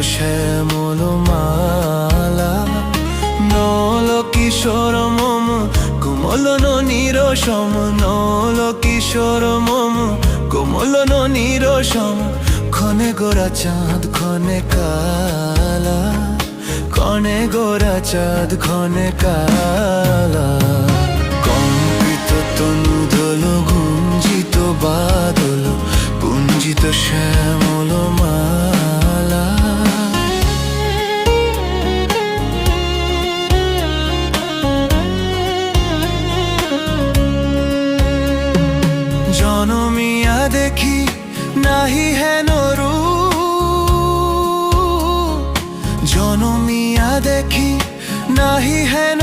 শ্যামল মালা নল কিশোর মম কোমল ননির সম নল কিশোর মম কোমল ননির সম ক্ষণে গোরা চাঁদ ক্ষণে কালা ক্ষণে গোরা চাঁদ ক্ষণে কালা কম্পিত তনু দোল গুঞ্জিত বাদল পুঞ্জিত শ্যামল মালা জনমিয়া দেখি নাহি হেন রূপ জনমিয়া দেখি নাহি হেন